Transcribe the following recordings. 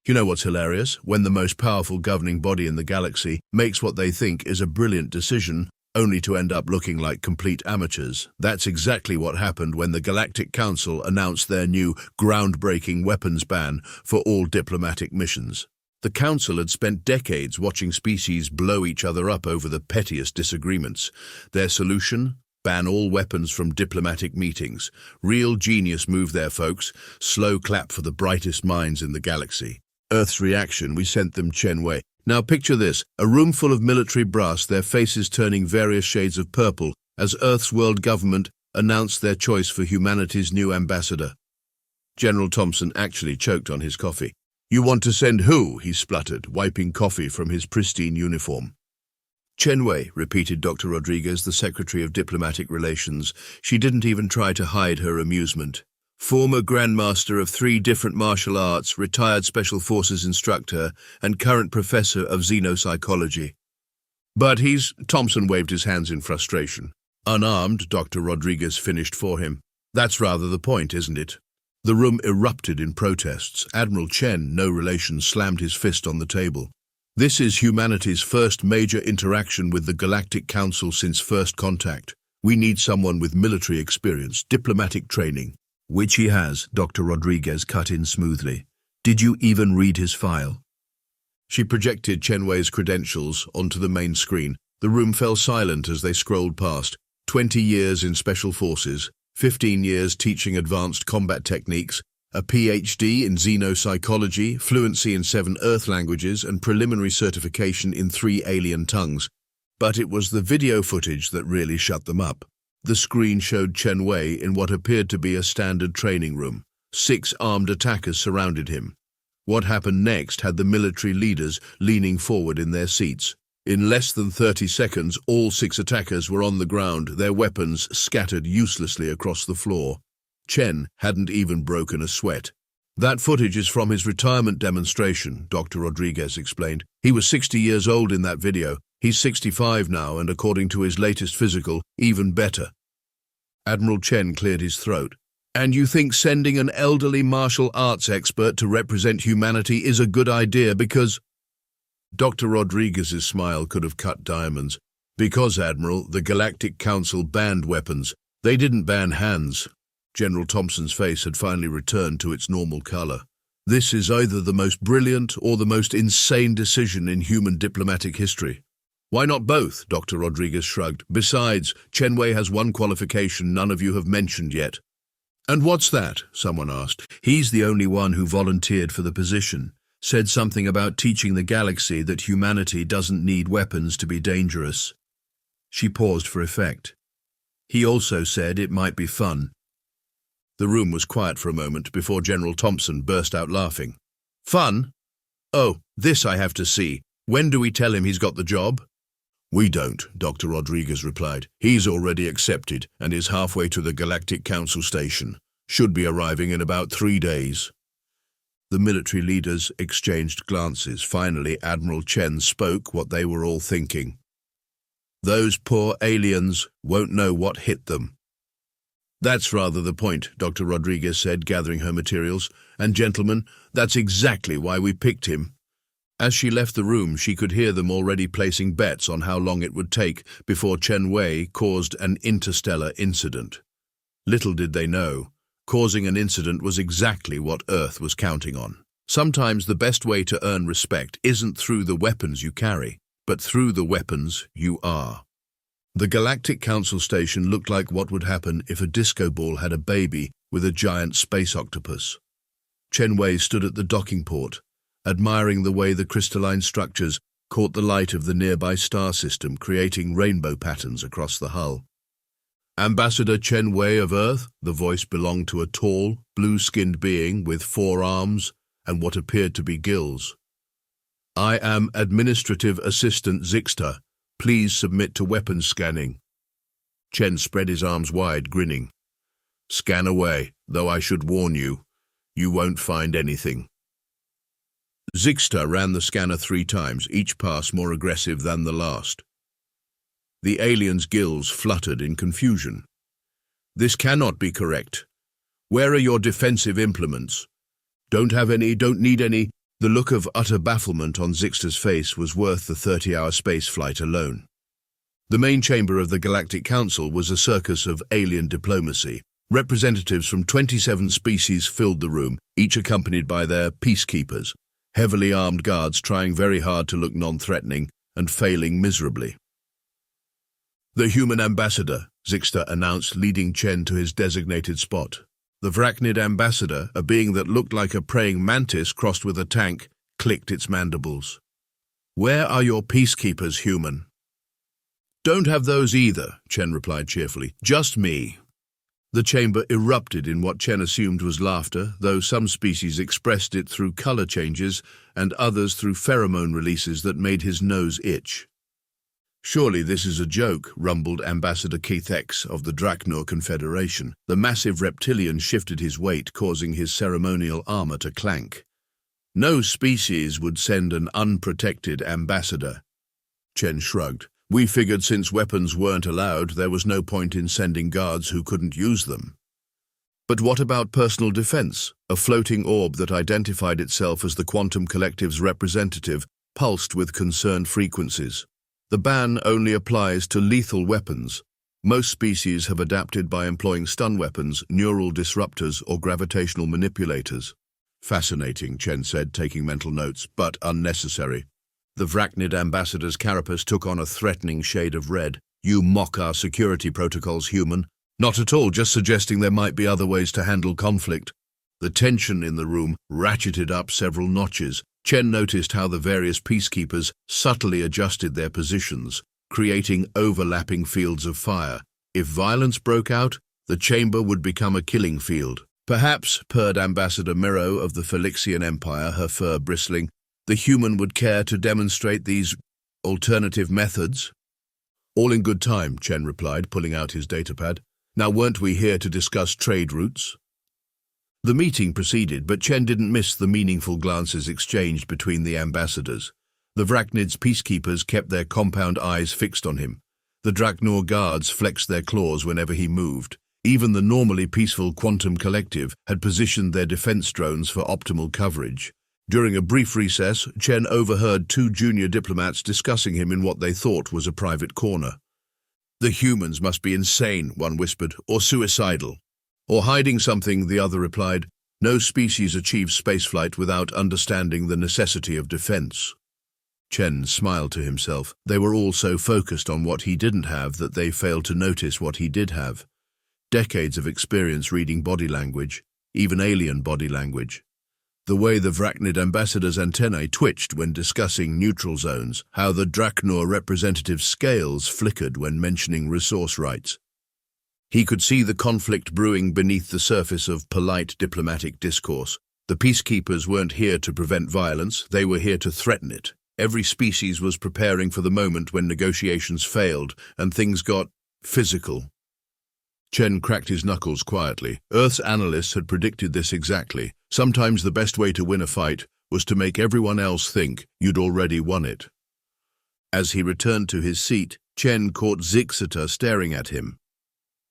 You know what's hilarious? When the most powerful governing body in the galaxy makes what they think is a brilliant decision, only to end up looking like complete amateurs. That's exactly what happened when the Galactic Council announced their new groundbreaking weapons ban for all diplomatic missions. The Council had spent decades watching species blow each other up over the pettiest disagreements. Their solution? Ban all weapons from diplomatic meetings. Real genius move there, folks. Slow clap for the brightest minds in the galaxy. Earth's reaction: we sent them Chen Wei. Now picture this, a room full of military brass, their faces turning various shades of purple, as Earth's world government announced their choice for humanity's new ambassador. General Thompson actually choked on his coffee. "You want to send who?" he spluttered, wiping coffee from his pristine uniform. "Chen Wei," repeated Dr. Rodriguez, the Secretary of Diplomatic Relations. She didn't even try to hide her amusement. "Former Grandmaster of 3 different martial arts, retired Special Forces instructor, and current professor of xenopsychology." "But he's—" Thompson waved his hands in frustration. "Unarmed," Dr. Rodriguez finished for him. "That's rather the point, isn't it?" The room erupted in protests. Admiral Chen, no relation, slammed his fist on the table. "This is humanity's first major interaction with the Galactic Council since first contact. We need someone with military experience, diplomatic training." "Which he has," Dr. Rodriguez cut in smoothly. "Did you even read his file?" She projected Chen Wei's credentials onto the main screen. The room fell silent as they scrolled past. 20 years in Special Forces, 15 years teaching advanced combat techniques, a PhD in xenopsychology, fluency in 7 Earth languages, and preliminary certification in 3 alien tongues. But it was the video footage that really shut them up. The screen showed Chen Wei in what appeared to be a standard training room. 6 armed attackers surrounded him. What happened next had the military leaders leaning forward in their seats. In less than 30 seconds, all 6 attackers were on the ground, their weapons scattered uselessly across the floor. Chen hadn't even broken a sweat. "That footage is from his retirement demonstration," Dr. Rodriguez explained. "He was 60 years old in that video. He's 65 now, and according to his latest physical, even better." Admiral Chen cleared his throat. "And you think sending an elderly martial arts expert to represent humanity is a good idea because—" Dr. Rodriguez's smile could have cut diamonds. "Because, Admiral, the Galactic Council banned weapons. They didn't ban hands." General Thompson's face had finally returned to its normal color. "This is either the most brilliant or the most insane decision in human diplomatic history." "Why not both?" Dr. Rodriguez shrugged. "Besides, Chen Wei has one qualification none of you have mentioned yet." "And what's that?" someone asked. "He's the only one who volunteered for the position. Said something about teaching the galaxy that humanity doesn't need weapons to be dangerous." She paused for effect. "He also said it might be fun." The room was quiet for a moment before General Thompson burst out laughing. "Fun? Oh, this I have to see. When do we tell him he's got the job?" "We don't," Dr. Rodriguez replied. "He's already accepted and is halfway to the Galactic Council station. Should be arriving in about 3 days." The military leaders exchanged glances. Finally, Admiral Chen spoke what they were all thinking. "Those poor aliens won't know what hit them." "That's rather the point," Dr. Rodriguez said, gathering her materials. "And gentlemen, that's exactly why we picked him." As she left the room, she could hear them already placing bets on how long it would take before Chen Wei caused an interstellar incident. Little did they know, causing an incident was exactly what Earth was counting on. Sometimes the best way to earn respect isn't through the weapons you carry, but through the weapons you are. The Galactic Council station looked like what would happen if a disco ball had a baby with a giant space octopus. Chen Wei stood at the docking port, admiring the way the crystalline structures caught the light of the nearby star system, creating rainbow patterns across the hull. "Ambassador Chen Wei of Earth," the voice belonged to a tall, blue-skinned being with 4 arms and what appeared to be gills. "I am Administrative Assistant Zixta. Please submit to weapons scanning." Chen spread his arms wide, grinning. "Scan away, though I should warn you, you won't find anything." Zixta ran the scanner 3 times, each pass more aggressive than the last. The alien's gills fluttered in confusion. "This cannot be correct. Where are your defensive implements?" "Don't have any, don't need any." The look of utter bafflement on Zixter's face was worth the 30-hour space flight alone. The main chamber of the Galactic Council was a circus of alien diplomacy. Representatives from 27 species filled the room, each accompanied by their peacekeepers, heavily armed guards trying very hard to look non-threatening and failing miserably. "The human ambassador," Zixter announced, leading Chen to his designated spot. The Vracnid ambassador, a being that looked like a praying mantis crossed with a tank, clicked its mandibles. "Where are your peacekeepers, human?" "Don't have those either," Chen replied cheerfully. "Just me." The chamber erupted in what Chen assumed was laughter, though some species expressed it through color changes and others through pheromone releases that made his nose itch. "Surely this is a joke," rumbled Ambassador Keith X of the Draknor Confederation. The massive reptilian shifted his weight, causing his ceremonial armor to clank. "No species would send an unprotected ambassador." Chen shrugged. "We figured since weapons weren't allowed, there was no point in sending guards who couldn't use them." "But what about personal defense?" A floating orb that identified itself as the Quantum Collective's representative pulsed with concerned frequencies. "The ban only applies to lethal weapons. Most species have adapted by employing stun weapons, neural disruptors, or gravitational manipulators." "Fascinating," Chen said, taking mental notes, "but unnecessary." The Vracnid ambassador's carapace took on a threatening shade of red. "You mock our security protocols, human." "Not at all, just suggesting there might be other ways to handle conflict." The tension in the room ratcheted up several notches. Chen noticed how the various peacekeepers subtly adjusted their positions, creating overlapping fields of fire. If violence broke out, the chamber would become a killing field. "Perhaps," purred Ambassador Miro of the Felixian Empire, her fur bristling, "the human would care to demonstrate these alternative methods." "All in good time," Chen replied, pulling out his datapad. "Now, weren't we here to discuss trade routes?" The meeting proceeded, but Chen didn't miss the meaningful glances exchanged between the ambassadors. The Vracnid's peacekeepers kept their compound eyes fixed on him. The Draknor guards flexed their claws whenever he moved. Even the normally peaceful Quantum Collective had positioned their defense drones for optimal coverage. During a brief recess, Chen overheard two junior diplomats discussing him in what they thought was a private corner. "The humans must be insane," one whispered, "or suicidal." "Or hiding something," the other replied. "No species achieves spaceflight without understanding the necessity of defense." Chen smiled to himself. They were all so focused on what he didn't have that they failed to notice what he did have. Decades of experience reading body language, even alien body language. The way the Vracnid ambassador's antennae twitched when discussing neutral zones, how the Draknor representative's scales flickered when mentioning resource rights. He could see the conflict brewing beneath the surface of polite diplomatic discourse. The peacekeepers weren't here to prevent violence, they were here to threaten it. Every species was preparing for the moment when negotiations failed and things got physical. Chen cracked his knuckles quietly. Earth's analysts had predicted this exactly. Sometimes the best way to win a fight was to make everyone else think you'd already won it. As he returned to his seat, Chen caught Zixter staring at him.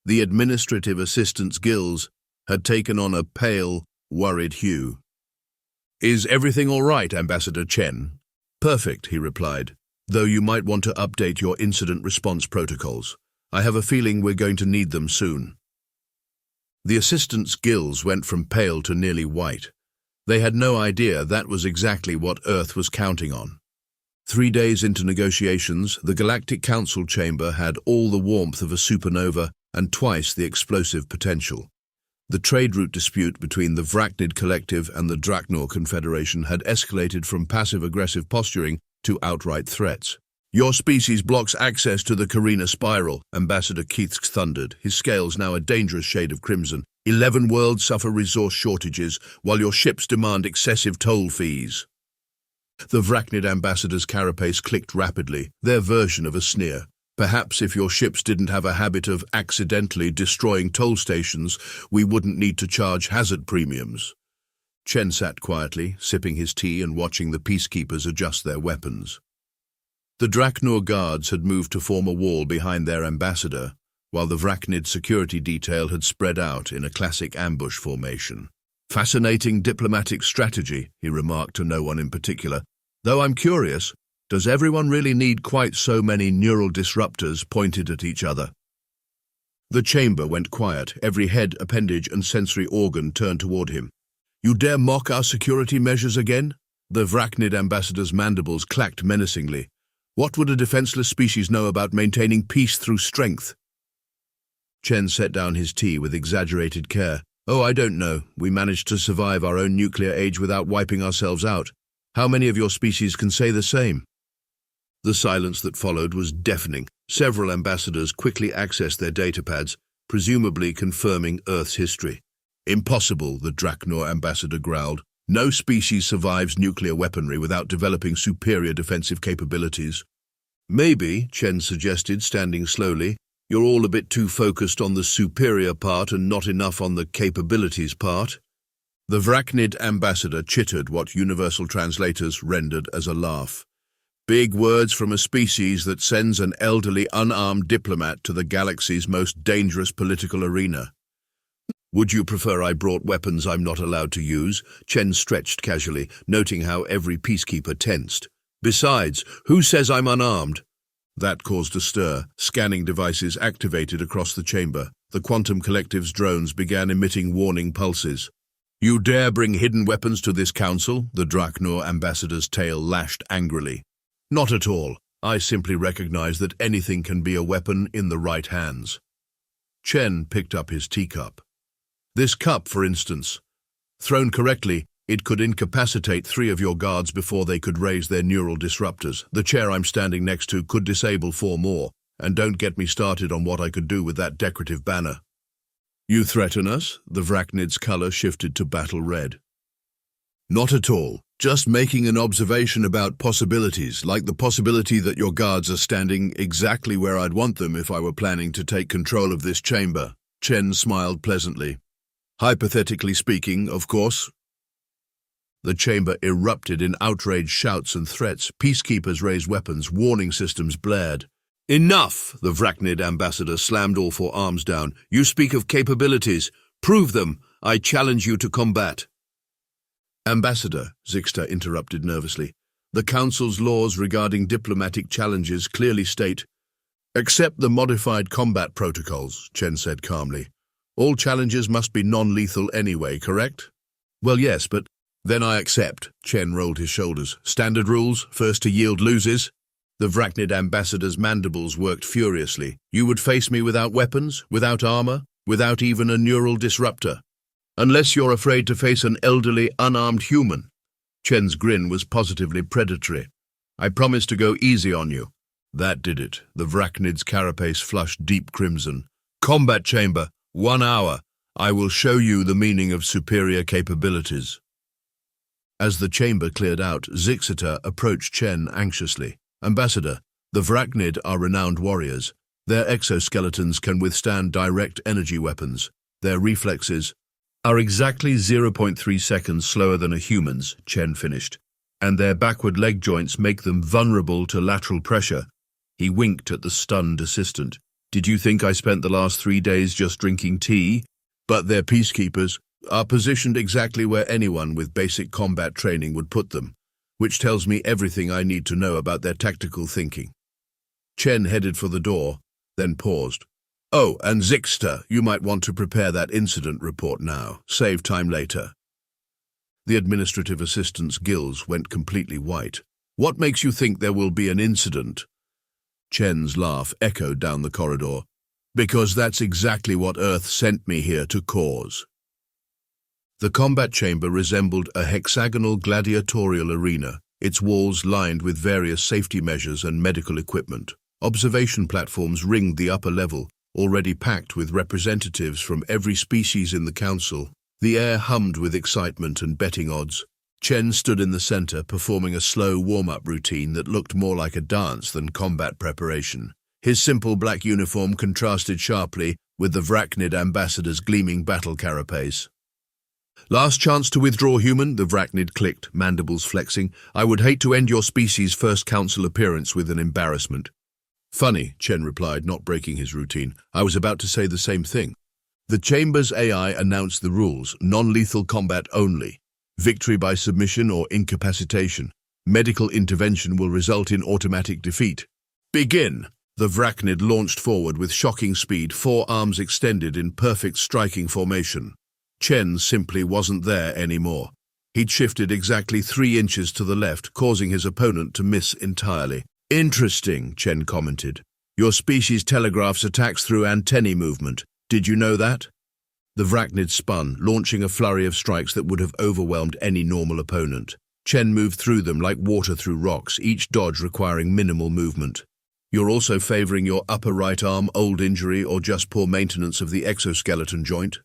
The administrative assistant's gills had taken on a pale, worried hue. "Is everything all right, Ambassador Chen?" "Perfect," he replied, "though you might want to update your incident response protocols. I have a feeling we're going to need them soon." The assistant's gills went from pale to nearly white. They had no idea that was exactly what Earth was counting on. 3 days into negotiations, the Galactic Council chamber had all the warmth of a supernova and twice the explosive potential. The trade route dispute between the Vracnid Collective and the Draknor Confederation had escalated from passive-aggressive posturing to outright threats. "Your species blocks access to the Carina Spiral," Ambassador Keith thundered, his scales now a dangerous shade of crimson. 11 worlds suffer resource shortages, while your ships demand excessive toll fees." The Vracnid ambassador's carapace clicked rapidly, their version of a sneer. "Perhaps if your ships didn't have a habit of accidentally destroying toll stations, we wouldn't need to charge hazard premiums." Chen sat quietly, sipping his tea and watching the peacekeepers adjust their weapons. The Draknor guards had moved to form a wall behind their ambassador, while the Vracnid security detail had spread out in a classic ambush formation. Fascinating diplomatic strategy, he remarked to no one in particular. Though I'm curious, does everyone really need quite so many neural disruptors pointed at each other? The chamber went quiet. Every head, appendage, and sensory organ turned toward him. You dare mock our security measures again? The Vracnid ambassador's mandibles clacked menacingly. What would a defenseless species know about maintaining peace through strength? Chen set down his tea with exaggerated care. Oh, I don't know. We managed to survive our own nuclear age without wiping ourselves out. How many of your species can say the same? The silence that followed was deafening. Several ambassadors quickly accessed their datapads, presumably confirming Earth's history. Impossible, the Drachnor ambassador growled. No species survives nuclear weaponry without developing superior defensive capabilities. Maybe, Chen suggested, standing slowly, you're all a bit too focused on the superior part and not enough on the capabilities part. The Vracnid ambassador chittered what universal translators rendered as a laugh. Big words from a species that sends an elderly, unarmed diplomat to the galaxy's most dangerous political arena. Would you prefer I brought weapons I'm not allowed to use? Chen stretched casually, noting how every peacekeeper tensed. Besides, who says I'm unarmed? That caused a stir. Scanning devices activated across the chamber. The Quantum Collective's drones began emitting warning pulses. You dare bring hidden weapons to this council? The Drachnor ambassador's tail lashed angrily. Not at all. I simply recognize that anything can be a weapon in the right hands. Chen picked up his teacup. This cup, for instance. Thrown correctly, it could incapacitate 3 of your guards before they could raise their neural disruptors. The chair I'm standing next to could disable 4 more. And don't get me started on what I could do with that decorative banner. You threaten us? The Vracnid's color shifted to battle red. Not at all. Just making an observation about possibilities, like the possibility that your guards are standing exactly where I'd want them if I were planning to take control of this chamber. Chen smiled pleasantly. Hypothetically speaking, of course. The chamber erupted in outraged shouts and threats. Peacekeepers raised weapons. Warning systems blared. Enough! The Vracnid ambassador slammed all 4 arms down. You speak of capabilities. Prove them. I challenge you to combat. Ambassador, Zixta interrupted nervously. The Council's laws regarding diplomatic challenges clearly state, accept the modified combat protocols, Chen said calmly. All challenges must be non-lethal anyway, correct? Well, yes, but then I accept. Chen rolled his shoulders. Standard rules, first to yield loses. The Vracnid ambassador's mandibles worked furiously. You would face me without weapons, without armor, without even a neural disruptor. Unless you're afraid to face an elderly, unarmed human. Chen's grin was positively predatory. I promise to go easy on you. That did it. The Vracnid's carapace flushed deep crimson. Combat chamber, 1 hour. I will show you the meaning of superior capabilities. As the chamber cleared out, Zixita approached Chen anxiously. Ambassador, the Vracnid are renowned warriors. Their exoskeletons can withstand direct energy weapons. Their reflexes are exactly 0.3 seconds slower than a human's, Chen finished, and their backward leg joints make them vulnerable to lateral pressure. He winked at the stunned assistant. Did you think I spent the last 3 days just drinking tea? But their peacekeepers are positioned exactly where anyone with basic combat training would put them, which tells me everything I need to know about their tactical thinking. Chen headed for the door, then paused. Oh, and Zixta, you might want to prepare that incident report now. Save time later. The administrative assistant's gills went completely white. What makes you think there will be an incident? Chen's laugh echoed down the corridor. Because that's exactly what Earth sent me here to cause. The combat chamber resembled a hexagonal gladiatorial arena, its walls lined with various safety measures and medical equipment. Observation platforms ringed the upper level, already packed with representatives from every species in the council. The air hummed with excitement and betting odds. Chen stood in the center, performing a slow warm-up routine that looked more like a dance than combat preparation. His simple black uniform contrasted sharply with the Vracnid ambassador's gleaming battle carapace. Last chance to withdraw, human, the Vracnid clicked, mandibles flexing. I would hate to end your species' first council appearance with an embarrassment. Funny, Chen replied, not breaking his routine. I was about to say the same thing. The Chamber's AI announced the rules: non-lethal combat only, victory by submission or incapacitation. Medical intervention will result in automatic defeat. Begin! The Vrachnid launched forward with shocking speed, 4 arms extended in perfect striking formation. Chen simply wasn't there anymore. He'd shifted exactly 3 inches to the left, causing his opponent to miss entirely. Interesting, Chen commented. Your species telegraphs attacks through antennae movement. Did you know that? The Vrachnid spun, launching a flurry of strikes that would have overwhelmed any normal opponent. Chen moved through them like water through rocks, each dodge requiring minimal movement. You're also favoring your upper right arm, old injury, or just poor maintenance of the exoskeleton joint?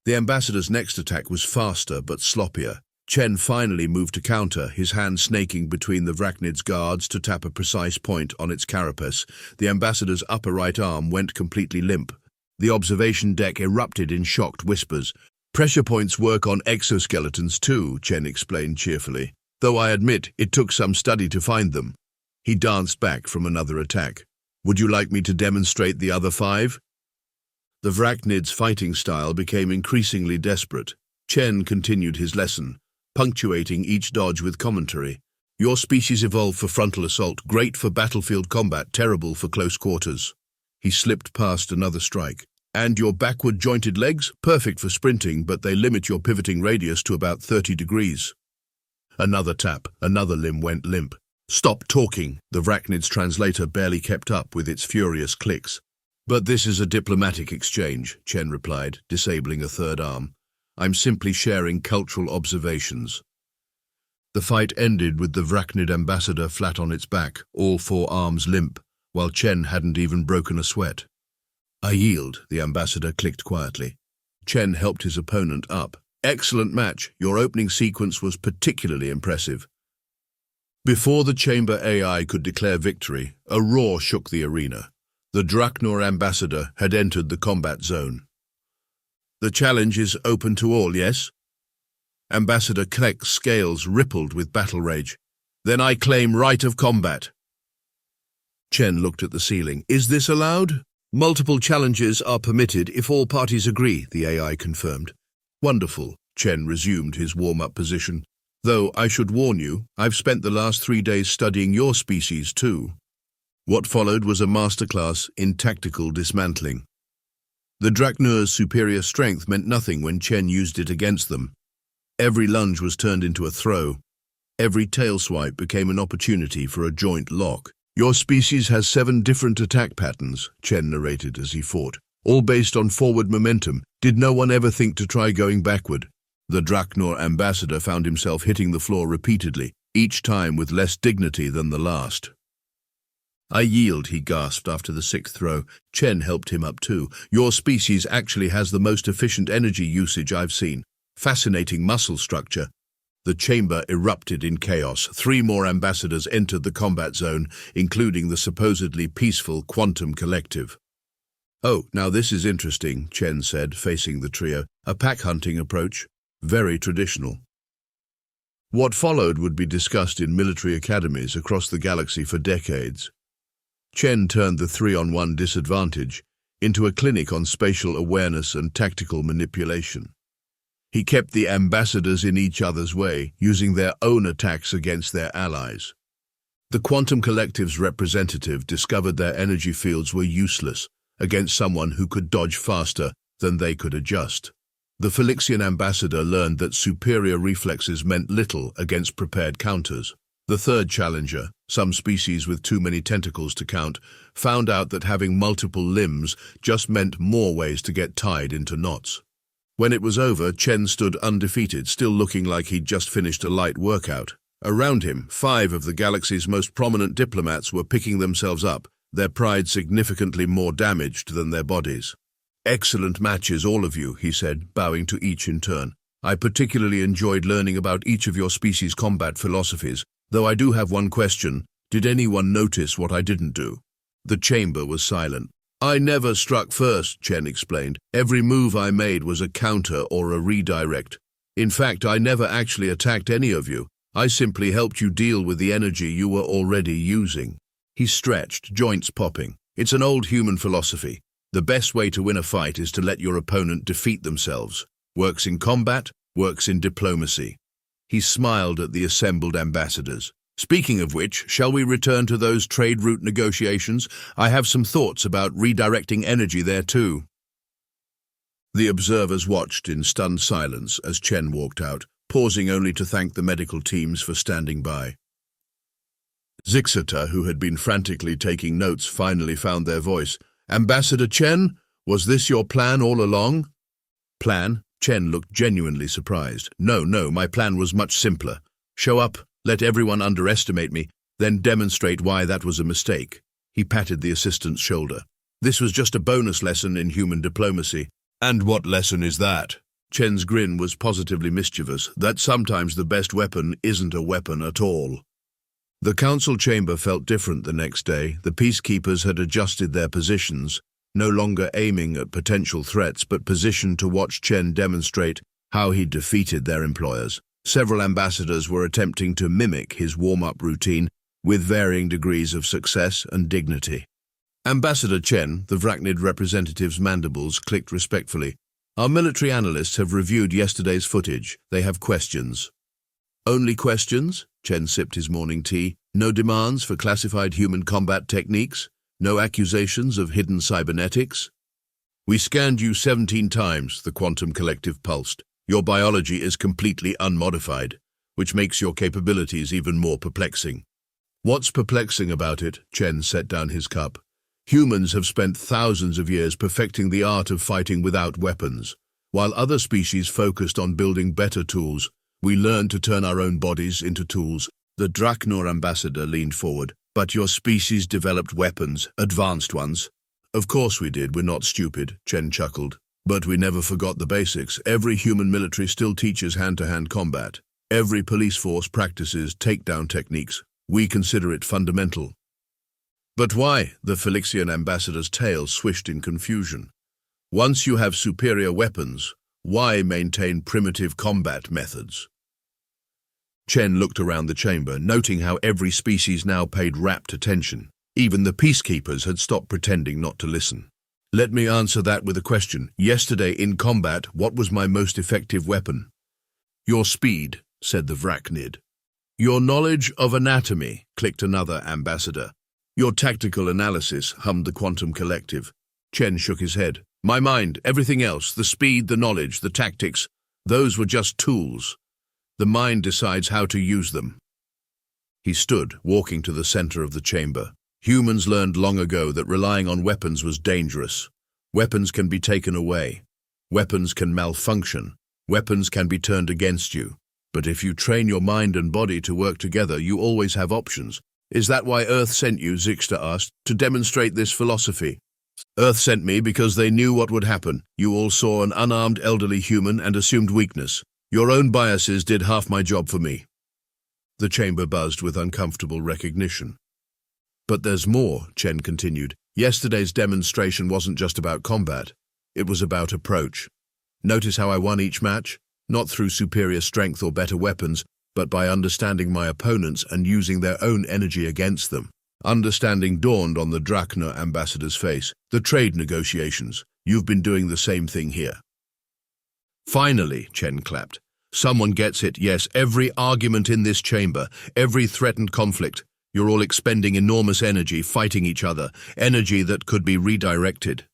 The ambassador's next attack was faster but sloppier. Chen finally moved to counter, his hand snaking between the Vrachnid's guards to tap a precise point on its carapace. The ambassador's upper right arm went completely limp. The observation deck erupted in shocked whispers. Pressure points work on exoskeletons too, Chen explained cheerfully, though I admit it took some study to find them. He danced back from another attack. Would you like me to demonstrate the other 5? The Vrachnid's fighting style became increasingly desperate. Chen continued his lesson, punctuating each dodge with commentary. Your species evolved for frontal assault, great for battlefield combat, terrible for close quarters. He slipped past another strike. And your backward jointed legs, perfect for sprinting, but they limit your pivoting radius to about 30 degrees. Another tap, another limb went limp. Stop talking, the Vrachnid's translator barely kept up with its furious clicks. But this is a diplomatic exchange, Chen replied, disabling a third arm. I'm simply sharing cultural observations. The fight ended with the Vrachnid ambassador flat on its back, all 4 arms limp, while Chen hadn't even broken a sweat. I yield, the ambassador clicked quietly. Chen helped his opponent up. Excellent match. Your opening sequence was particularly impressive. Before the Chamber AI could declare victory, a roar shook the arena. The Drachnor ambassador had entered the combat zone. The challenge is open to all, yes? Ambassador Kleck's scales rippled with battle rage. Then I claim right of combat. Chen looked at the ceiling. Is this allowed? Multiple challenges are permitted if all parties agree, the AI confirmed. Wonderful, Chen resumed his warm-up position. Though I should warn you, I've spent the last 3 days studying your species too. What followed was a masterclass in tactical dismantling. The Drachnor's superior strength meant nothing when Chen used it against them. Every lunge was turned into a throw. Every tail swipe became an opportunity for a joint lock. Your species has 7 different attack patterns, Chen narrated as he fought, all based on forward momentum. Did no one ever think to try going backward? The Drachnor ambassador found himself hitting the floor repeatedly, each time with less dignity than the last. I yield, he gasped after the 6th throw. Chen helped him up too. Your species actually has the most efficient energy usage I've seen. Fascinating muscle structure. The chamber erupted in chaos. 3 more ambassadors entered the combat zone, including the supposedly peaceful Quantum Collective. Oh, now this is interesting, Chen said, facing the trio. A pack-hunting approach. Very traditional. What followed would be discussed in military academies across the galaxy for decades. Chen turned the 3-on-1 disadvantage into a clinic on spatial awareness and tactical manipulation. He kept the ambassadors in each other's way, using their own attacks against their allies. The Quantum Collective's representative discovered their energy fields were useless against someone who could dodge faster than they could adjust. The Felixian ambassador learned that superior reflexes meant little against prepared counters. The third challenger, some species with too many tentacles to count, found out that having multiple limbs just meant more ways to get tied into knots. When it was over, Chen stood undefeated, still looking like he'd just finished a light workout. Around him, 5 of the galaxy's most prominent diplomats were picking themselves up, their pride significantly more damaged than their bodies. Excellent matches, all of you, he said, bowing to each in turn. I particularly enjoyed learning about each of your species' combat philosophies, though I do have one question. Did anyone notice what I didn't do? The chamber was silent. I never struck first, Chen explained. Every move I made was a counter or a redirect. In fact, I never actually attacked any of you. I simply helped you deal with the energy you were already using. He stretched, joints popping. It's an old human philosophy. The best way to win a fight is to let your opponent defeat themselves. Works in combat, works in diplomacy. He smiled at the assembled ambassadors. Speaking of which, shall we return to those trade route negotiations? I have some thoughts about redirecting energy there too. The observers watched in stunned silence as Chen walked out, pausing only to thank the medical teams for standing by. Zixita, who had been frantically taking notes, finally found their voice. Ambassador Chen, was this your plan all along? Plan? Chen looked genuinely surprised. No, my plan was much simpler. Show up, let everyone underestimate me, then demonstrate why that was a mistake. He patted the assistant's shoulder. This was just a bonus lesson in human diplomacy. And what lesson is that? Chen's grin was positively mischievous, that sometimes the best weapon isn't a weapon at all. The council chamber felt different the next day. The peacekeepers had adjusted their positions, no longer aiming at potential threats but positioned to watch Chen demonstrate how he defeated their employers. Several ambassadors were attempting to mimic his warm-up routine with varying degrees of success and dignity. Ambassador Chen, the Vracnid representative's mandibles clicked respectfully. Our military analysts have reviewed yesterday's footage. They have questions. Only questions? Chen sipped his morning tea. No demands for classified human combat techniques? No accusations of hidden cybernetics? We scanned you 17 times, the Quantum Collective pulsed. Your biology is completely unmodified, which makes your capabilities even more perplexing. What's perplexing about it? Chen set down his cup. Humans have spent thousands of years perfecting the art of fighting without weapons. While other species focused on building better tools, we learned to turn our own bodies into tools. The Draknor ambassador leaned forward. But your species developed weapons, advanced ones. Of course we did, we're not stupid, Chen chuckled. But we never forgot the basics. Every human military still teaches hand-to-hand combat. Every police force practices takedown techniques. We consider it fundamental. But why? The Felixian ambassador's tail swished in confusion. Once you have superior weapons, why maintain primitive combat methods? Chen looked around the chamber, noting how every species now paid rapt attention. Even the peacekeepers had stopped pretending not to listen. Let me answer that with a question. Yesterday in combat, what was my most effective weapon? Your speed, said the Vracnid. Your knowledge of anatomy, clicked another ambassador. Your tactical analysis, hummed the Quantum Collective. Chen shook his head. My mind, everything else, the speed, the knowledge, the tactics, those were just tools. The mind decides how to use them. He stood, walking to the center of the chamber. Humans learned long ago that relying on weapons was dangerous. Weapons can be taken away. Weapons can malfunction. Weapons can be turned against you. But if you train your mind and body to work together, you always have options. Is that why Earth sent you, Zixta asked, to demonstrate this philosophy? Earth sent me because they knew what would happen. You all saw an unarmed elderly human and assumed weakness. Your own biases did half my job for me. The chamber buzzed with uncomfortable recognition. But there's more, Chen continued. Yesterday's demonstration wasn't just about combat. It was about approach. Notice how I won each match? Not through superior strength or better weapons, but by understanding my opponents and using their own energy against them. Understanding dawned on the Draknor ambassador's face. The trade negotiations. You've been doing the same thing here. Finally, Chen clapped. Someone gets it, yes, every argument in this chamber, every threatened conflict. You're all expending enormous energy fighting each other, energy that could be redirected.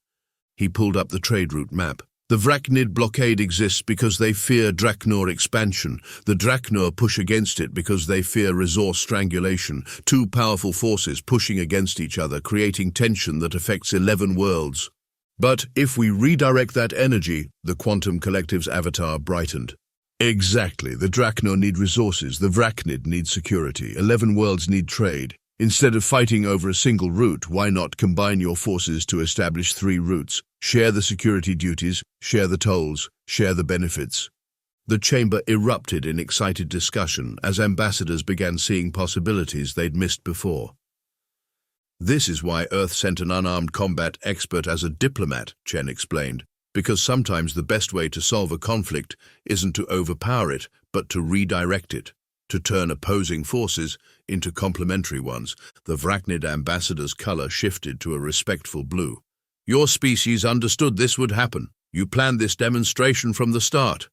He pulled up the trade route map. The Vracnid blockade exists because they fear Draknor expansion. The Draknor push against it because they fear resource strangulation. Two powerful forces pushing against each other, creating tension that affects 11 worlds. But if we redirect that energy, the Quantum Collective's avatar brightened. Exactly. The Draknor need resources, the Vracnid need security, 11 worlds need trade. Instead of fighting over a single route, why not combine your forces to establish 3 routes? Share the security duties, share the tolls, share the benefits. The chamber erupted in excited discussion as ambassadors began seeing possibilities they'd missed before. This is why Earth sent an unarmed combat expert as a diplomat, Chen explained. Because sometimes the best way to solve a conflict isn't to overpower it, but to redirect it, to turn opposing forces into complementary ones. The Vracnid ambassador's color shifted to a respectful blue. Your species understood this would happen. You planned this demonstration from the start.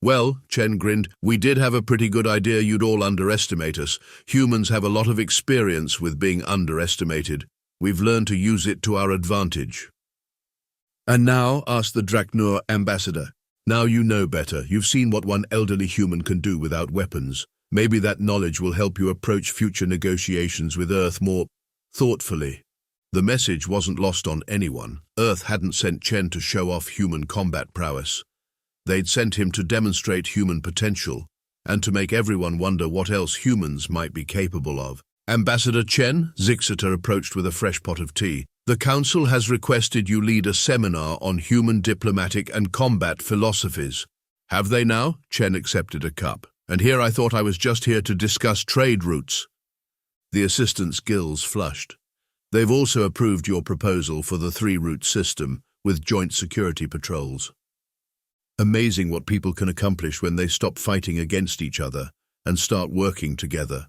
Well, Chen grinned, we did have a pretty good idea you'd all underestimate us. Humans have a lot of experience with being underestimated. We've learned to use it to our advantage. And now, asked the Draknur ambassador, now you know better. You've seen what one elderly human can do without weapons. Maybe that knowledge will help you approach future negotiations with Earth more thoughtfully. The message wasn't lost on anyone. Earth hadn't sent Chen to show off human combat prowess. They'd sent him to demonstrate human potential and to make everyone wonder what else humans might be capable of. Ambassador Chen, Zixiter approached with a fresh pot of tea. The Council has requested you lead a seminar on human diplomatic and combat philosophies. Have they now? Chen accepted a cup. And here I thought I was just here to discuss trade routes. The assistant's gills flushed. They've also approved your proposal for the 3-route system with joint security patrols. Amazing what people can accomplish when they stop fighting against each other and start working together.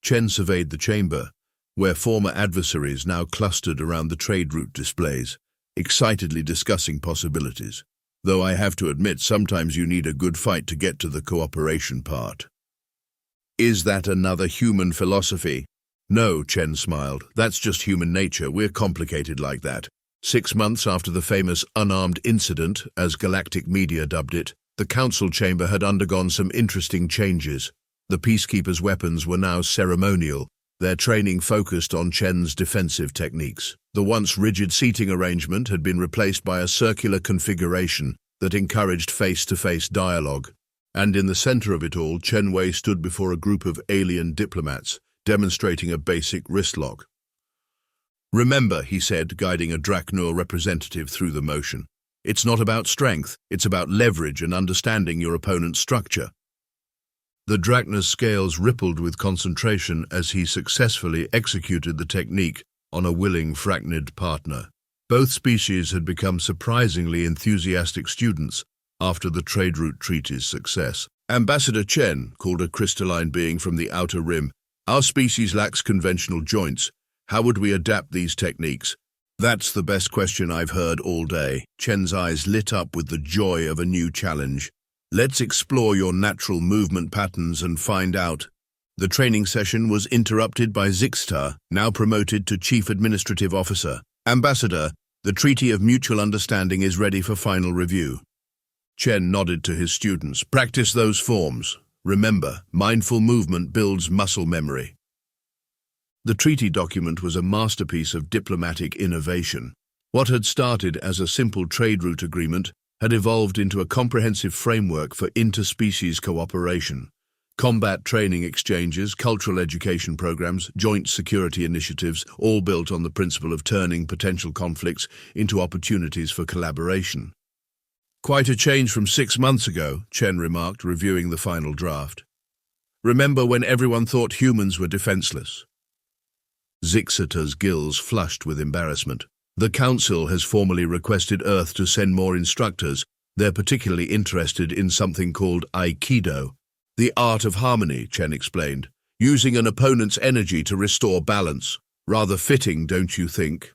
Chen surveyed the chamber, where former adversaries now clustered around the trade route displays, excitedly discussing possibilities. Though I have to admit, sometimes you need a good fight to get to the cooperation part. Is that another human philosophy? No, Chen smiled. That's just human nature. We're complicated like that. 6 months after the famous Unarmed incident, as galactic media dubbed it, the council chamber had undergone some interesting changes. The peacekeepers' weapons were now ceremonial, their training focused on Chen's defensive techniques. The once rigid seating arrangement had been replaced by a circular configuration that encouraged face-to-face dialogue. And in the center of it all, Chen Wei stood before a group of alien diplomats, demonstrating a basic wrist lock. Remember, he said, guiding a Draknur representative through the motion, it's not about strength, it's about leverage and understanding your opponent's structure. The Draknur's scales rippled with concentration as he successfully executed the technique on a willing Fracnid partner. Both species had become surprisingly enthusiastic students after the trade route treaty's success. Ambassador Chen called a crystalline being from the outer rim. Our species lacks conventional joints. How would we adapt these techniques? That's the best question I've heard all day. Chen's eyes lit up with the joy of a new challenge. Let's explore your natural movement patterns and find out. The training session was interrupted by Zixter, now promoted to Chief Administrative Officer. Ambassador, the Treaty of Mutual Understanding is ready for final review. Chen nodded to his students. Practice those forms. Remember, mindful movement builds muscle memory. The treaty document was a masterpiece of diplomatic innovation. What had started as a simple trade route agreement had evolved into a comprehensive framework for interspecies cooperation. Combat training exchanges, cultural education programs, joint security initiatives, all built on the principle of turning potential conflicts into opportunities for collaboration. Quite a change from 6 months ago, Chen remarked, reviewing the final draft. Remember when everyone thought humans were defenseless? Zixiter's gills flushed with embarrassment. The Council has formally requested Earth to send more instructors. They're particularly interested in something called Aikido. The art of harmony, Chen explained, using an opponent's energy to restore balance. Rather fitting, don't you think?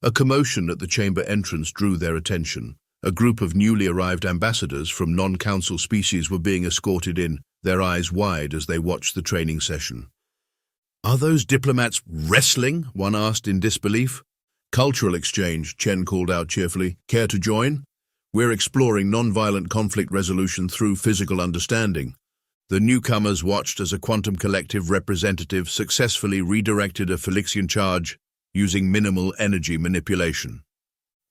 A commotion at the chamber entrance drew their attention. A group of newly arrived ambassadors from non-council species were being escorted in, their eyes wide as they watched the training session. Are those diplomats wrestling? One asked in disbelief. Cultural exchange, Chen called out cheerfully. Care to join? We're exploring non-violent conflict resolution through physical understanding. The newcomers watched as a quantum collective representative successfully redirected a Felixian charge using minimal energy manipulation.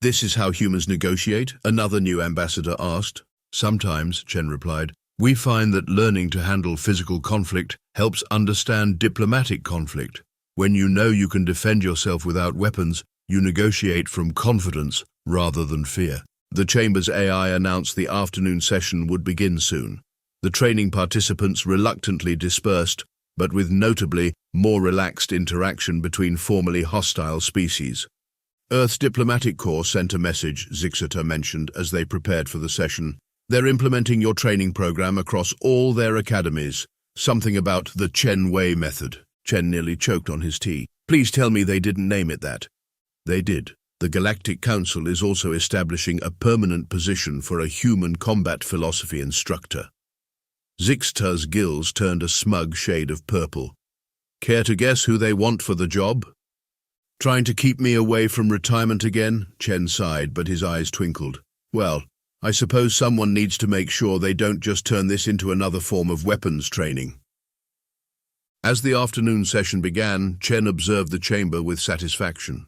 This is how humans negotiate? Another new ambassador asked. Sometimes, Chen replied, we find that learning to handle physical conflict helps understand diplomatic conflict. When you know you can defend yourself without weapons, you negotiate from confidence rather than fear. The Chamber's AI announced the afternoon session would begin soon. The training participants reluctantly dispersed, but with notably more relaxed interaction between formerly hostile species. Earth's diplomatic corps sent a message, Zixiter mentioned, as they prepared for the session. They're implementing your training program across all their academies. Something about the Chen Way Method. Chen nearly choked on his tea. Please tell me they didn't name it that. They did. The Galactic Council is also establishing a permanent position for a human combat philosophy instructor. Zixta's gills turned a smug shade of purple. Care to guess who they want for the job? Trying to keep me away from retirement again? Chen sighed, but his eyes twinkled. Well, I suppose someone needs to make sure they don't just turn this into another form of weapons training. As the afternoon session began, Chen observed the chamber with satisfaction.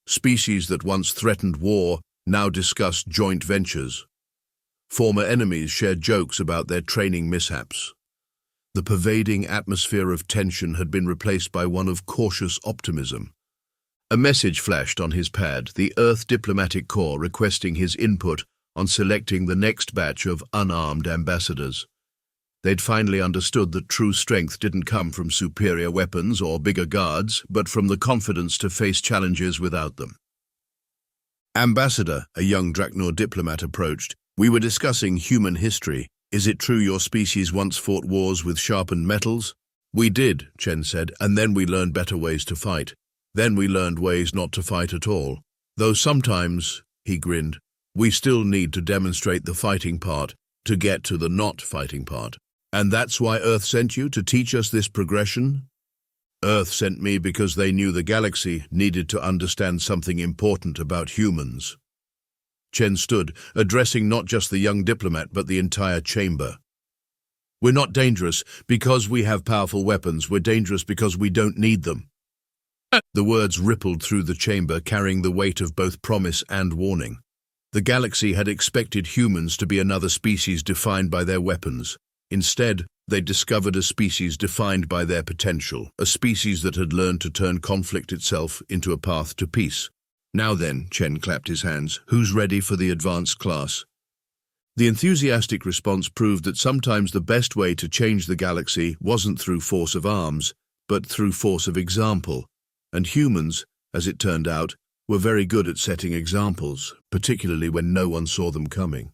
Species that once threatened war now discussed joint ventures. Former enemies shared jokes about their training mishaps. The pervading atmosphere of tension had been replaced by one of cautious optimism. A message flashed on his pad, the Earth Diplomatic Corps requesting his input on selecting the next batch of unarmed ambassadors. They'd finally understood that true strength didn't come from superior weapons or bigger guards, but from the confidence to face challenges without them. Ambassador, a young Draknor diplomat, approached. We were discussing human history. Is it true your species once fought wars with sharpened metals? We did, Chen said, and then we learned better ways to fight. Then we learned ways not to fight at all. Though sometimes, he grinned, we still need to demonstrate the fighting part to get to the not fighting part. And that's why Earth sent you, to teach us this progression? Earth sent me because they knew the galaxy needed to understand something important about humans. Chen stood, addressing not just the young diplomat but the entire chamber. We're not dangerous because we have powerful weapons. We're dangerous because we don't need them. The words rippled through the chamber, carrying the weight of both promise and warning. The galaxy had expected humans to be another species defined by their weapons. Instead, they discovered a species defined by their potential, a species that had learned to turn conflict itself into a path to peace. Now then, Chen clapped his hands, who's ready for the advanced class? The enthusiastic response proved that sometimes the best way to change the galaxy wasn't through force of arms, but through force of example. And humans, as it turned out, were very good at setting examples, particularly when no one saw them coming.